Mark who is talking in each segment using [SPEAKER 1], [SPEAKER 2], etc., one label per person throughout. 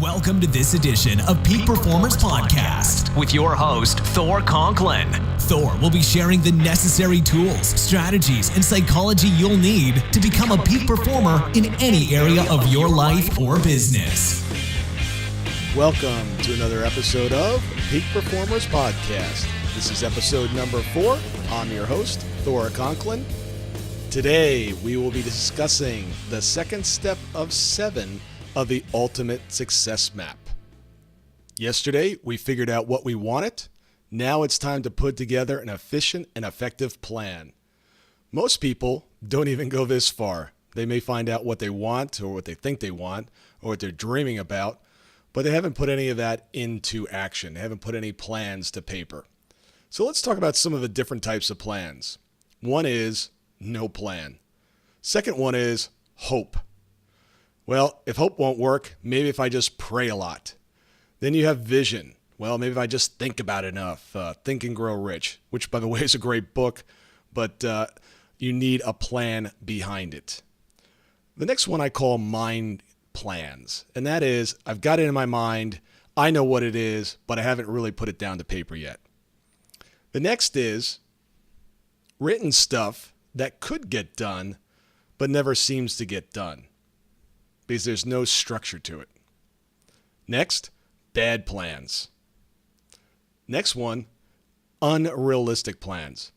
[SPEAKER 1] Welcome to this edition of Peak Performers Podcast with your host, Thor Conklin. Thor will be sharing the necessary tools, strategies, and psychology you'll need to become a peak performer in any area of your life or business.
[SPEAKER 2] Welcome to another episode of Peak Performers Podcast. This is episode number 4. I'm your host, Thor Conklin. Today, we will be discussing the second step of 7 of the Ultimate Success Map. Yesterday, we figured out what we wanted. Now it's time to put together an efficient and effective plan. Most people don't even go this far. They may find out what they want or what they think they want or what they're dreaming about, but they haven't put any of that into action. They haven't put any plans to paper. So let's talk about some of the different types of plans. One is no plan. Second one is hope. Well, if hope won't work, maybe if I just pray a lot. Then you have vision. Well, maybe if I just think about it enough. Think and Grow Rich, which, by the way, is a great book, but you need a plan behind it. The next one I call mind plans, and that is I've got it in my mind. I know what it is, but I haven't really put it down to paper yet. The next is written stuff that could get done, but never seems to get done, because there's no structure to it. Next, bad plans. Next one, unrealistic plans.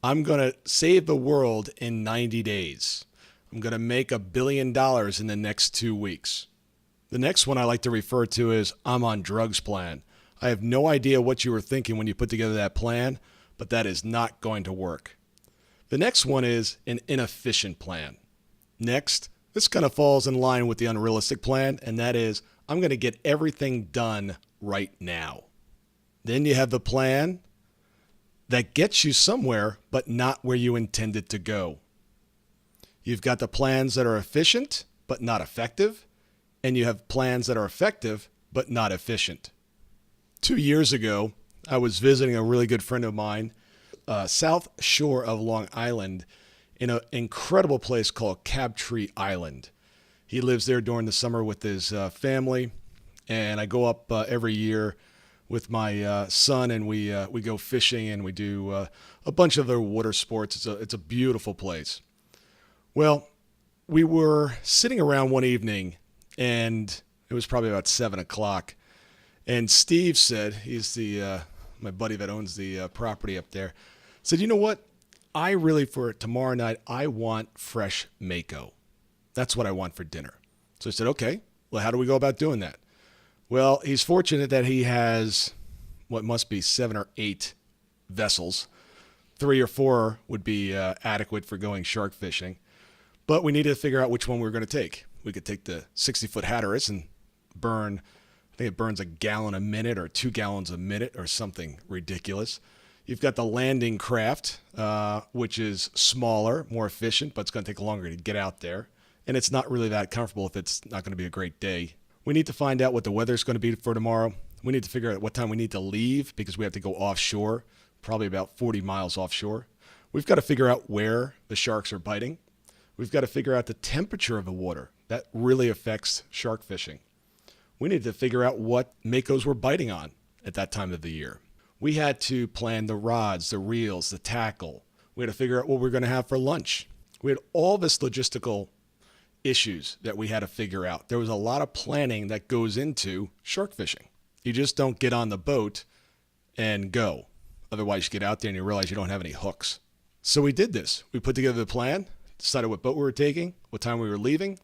[SPEAKER 2] I'm going to save the world in 90 days. I'm going to make $1 billion in the next 2 weeks. The next one I like to refer to as I'm on drugs plan. I have no idea what you were thinking when you put together that plan, but that is not going to work. The next one is an inefficient plan. Next, this kind of falls in line with the unrealistic plan, and that is I'm going to get everything done right now. Then you have the plan that gets you somewhere, but not where you intended to go. You've got the plans that are efficient, but not effective, and you have plans that are effective, but not efficient. 2 years ago, I was visiting a really good friend of mine, south shore of Long Island, in an incredible place called Crabtree Island. He lives there during the summer with his family, and I go up every year with my son, and we go fishing, and we do a bunch of other water sports. It's a beautiful place. Well, we were sitting around one evening, and it was probably about 7 o'clock, and Steve said, he's my buddy that owns the property up there, said, you know what? I really, for tomorrow night, I want fresh Mako. That's what I want for dinner. So I said, okay, well, how do we go about doing that? Well, he's fortunate that he has what must be 7 or 8 vessels. 3 or 4 would be adequate for going shark fishing. But we needed to figure out which one we were going to take. We could take the 60-foot Hatteras and burn, I think it burns a gallon a minute or 2 gallons a minute or something ridiculous. You've got the landing craft, which is smaller, more efficient, but it's going to take longer to get out there. And it's not really that comfortable if it's not going to be a great day. We need to find out what the weather's going to be for tomorrow. We need to figure out what time we need to leave because we have to go offshore, probably about 40 miles offshore. We've got to figure out where the sharks are biting. We've got to figure out the temperature of the water. That really affects shark fishing. We need to figure out what Makos we're biting on at that time of the year. We had to plan the rods, the reels, the tackle. We had to figure out what we were going to have for lunch. We had all this logistical issues that we had to figure out. There was a lot of planning that goes into shark fishing. You just don't get on the boat and go. Otherwise, you get out there and you realize you don't have any hooks. So we did this. We put together the plan, decided what boat we were taking, what time we were leaving,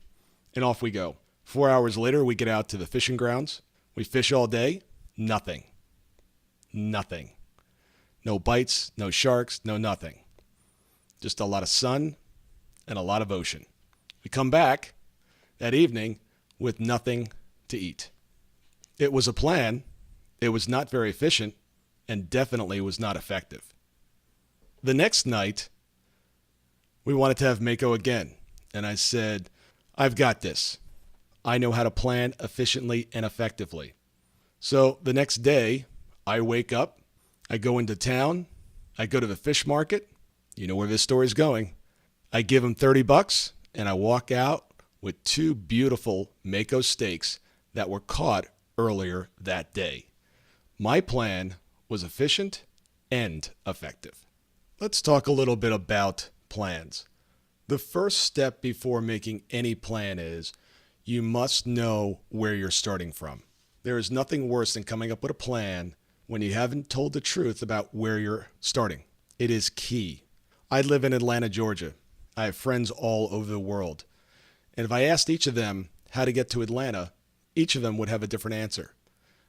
[SPEAKER 2] and off we go. 4 hours later, we get out to the fishing grounds. We fish all day. Nothing. Nothing. No bites, no sharks, no nothing. Just a lot of sun and a lot of ocean. We come back that evening with nothing to eat. It was a plan. It was not very efficient and definitely was not effective. The next night, we wanted to have Mako again. And I said, I've got this. I know how to plan efficiently and effectively. So the next day, I wake up, I go into town, I go to the fish market. You know where this story's going. I give him $30 and I walk out with 2 beautiful Mako steaks that were caught earlier that day. My plan was efficient and effective. Let's talk a little bit about plans. The first step before making any plan is you must know where you're starting from. There is nothing worse than coming up with a plan when you haven't told the truth about where you're starting. It is key. I live in Atlanta, Georgia. I have friends all over the world. And if I asked each of them how to get to Atlanta, each of them would have a different answer,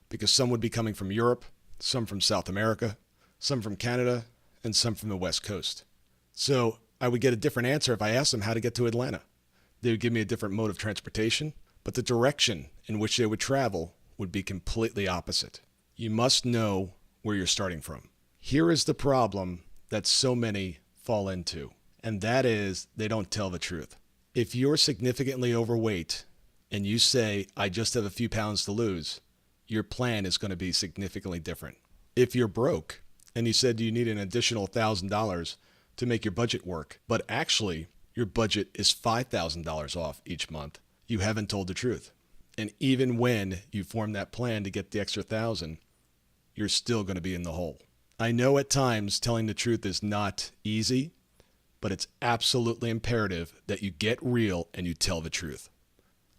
[SPEAKER 2] because some would be coming from Europe, some from South America, some from Canada, and some from the West Coast. So I would get a different answer if I asked them how to get to Atlanta. They would give me a different mode of transportation, but the direction in which they would travel would be completely opposite. You must know where you're starting from. Here is the problem that so many fall into, and that is they don't tell the truth. If you're significantly overweight and you say, I just have a few pounds to lose, your plan is going to be significantly different. If you're broke and you said you need an additional $1,000 to make your budget work, but actually your budget is $5,000 off each month, you haven't told the truth. And even when you form that plan to get the extra $1,000, you're still going to be in the hole. I know at times telling the truth is not easy, but it's absolutely imperative that you get real and you tell the truth.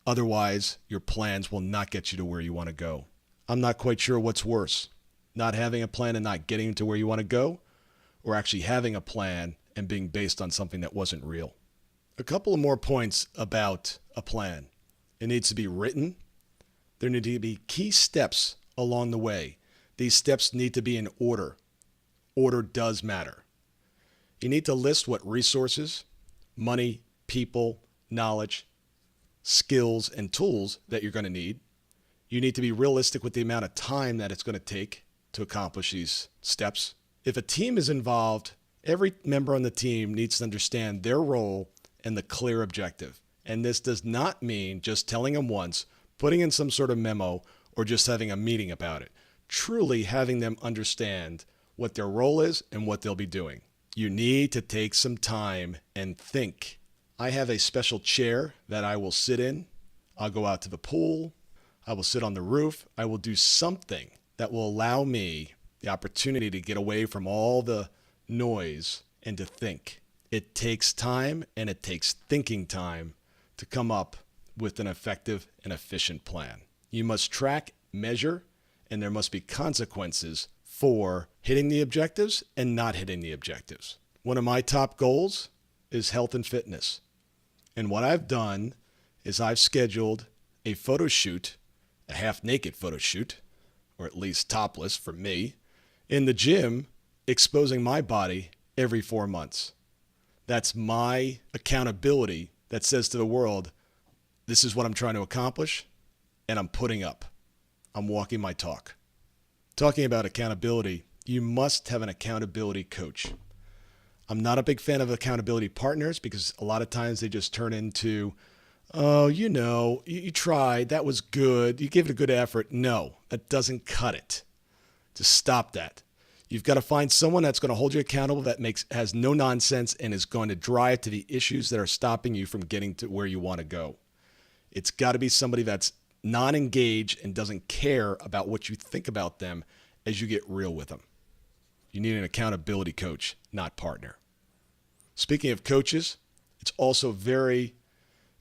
[SPEAKER 2] Otherwise, your plans will not get you to where you want to go. I'm not quite sure what's worse, not having a plan and not getting to where you want to go, or actually having a plan and being based on something that wasn't real. A couple of more points about a plan. It needs to be written. There need to be key steps along the way. These steps need to be in order. Order does matter. You need to list what resources, money, people, knowledge, skills, and tools that you're going to need. You need to be realistic with the amount of time that it's going to take to accomplish these steps. If a team is involved, every member on the team needs to understand their role and the clear objective. And this does not mean just telling them once, putting in some sort of memo, or just having a meeting about it. Truly having them understand what their role is and what they'll be doing. You need to take some time and think. I have a special chair that I will sit in. I'll go out to the pool. I will sit on the roof. I will do something that will allow me the opportunity to get away from all the noise and to think. It takes time, and it takes thinking time to come up with an effective and efficient plan. You must track, measure, and there must be consequences for hitting the objectives and not hitting the objectives. One of my top goals is health and fitness. And what I've done is I've scheduled a photo shoot, a half-naked photo shoot, or at least topless for me, in the gym, exposing my body every 4 months. That's my accountability that says to the world, this is what I'm trying to accomplish, and I'm putting up. I'm walking my talk. Talking about accountability, you must have an accountability coach. I'm not a big fan of accountability partners because a lot of times they just turn into, oh, you tried, that was good, you gave it a good effort. No, that doesn't cut it. Just stop that. You've got to find someone that's going to hold you accountable, that has no nonsense and is going to drive to the issues that are stopping you from getting to where you want to go. It's got to be somebody that's non-engaged and doesn't care about what you think about them as you get real with them. You need an accountability coach, not partner. Speaking of coaches, it's also very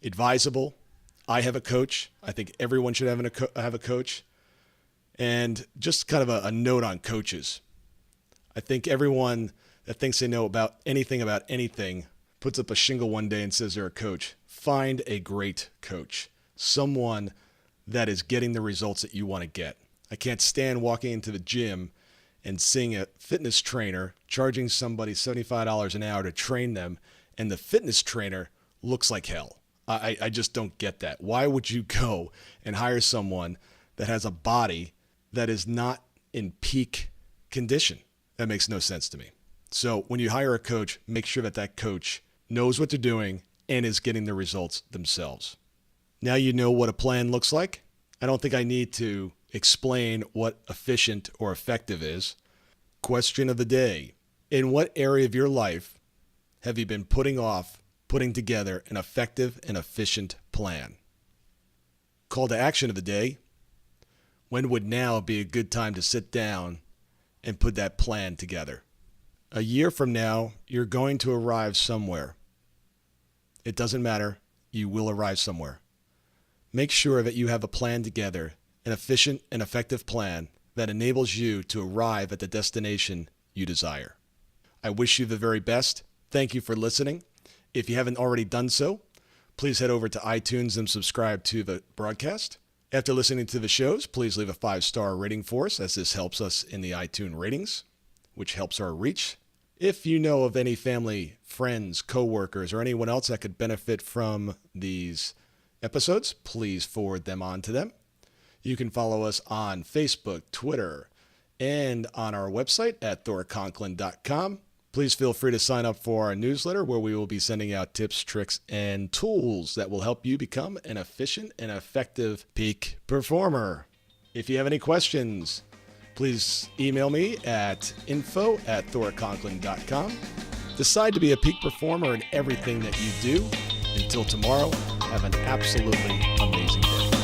[SPEAKER 2] advisable. I have a coach. I think everyone should have a coach. And just kind of a note on coaches. I think everyone that thinks they know about anything puts up a shingle one day and says they're a coach. Find a great coach, someone that is getting the results that you want to get. I can't stand walking into the gym and seeing a fitness trainer charging somebody $75 an hour to train them, and the fitness trainer looks like hell. I just don't get that. Why would you go and hire someone that has a body that is not in peak condition? That makes no sense to me. So when you hire a coach, make sure that coach knows what they're doing and is getting the results themselves. Now you know what a plan looks like. I don't think I need to explain what efficient or effective is. Question of the day. In what area of your life have you been putting off putting together an effective and efficient plan? Call to action of the day. When would now be a good time to sit down and put that plan together? A year from now, you're going to arrive somewhere. It doesn't matter. You will arrive somewhere. Make sure that you have a plan together, an efficient and effective plan that enables you to arrive at the destination you desire. I wish you the very best. Thank you for listening. If you haven't already done so, please head over to iTunes and subscribe to the broadcast. After listening to the shows, please leave a 5-star rating for us, as this helps us in the iTunes ratings, which helps our reach. If you know of any family, friends, coworkers, or anyone else that could benefit from these episodes, please forward them on to them. You can follow us on Facebook, Twitter, and on our website at thorconklin.com. Please feel free to sign up for our newsletter, where we will be sending out tips, tricks, and tools that will help you become an efficient and effective peak performer. If you have any questions, please email me at info@thorconklin.com. Decide to be a peak performer in everything that you do. Until tomorrow, have an absolutely amazing day.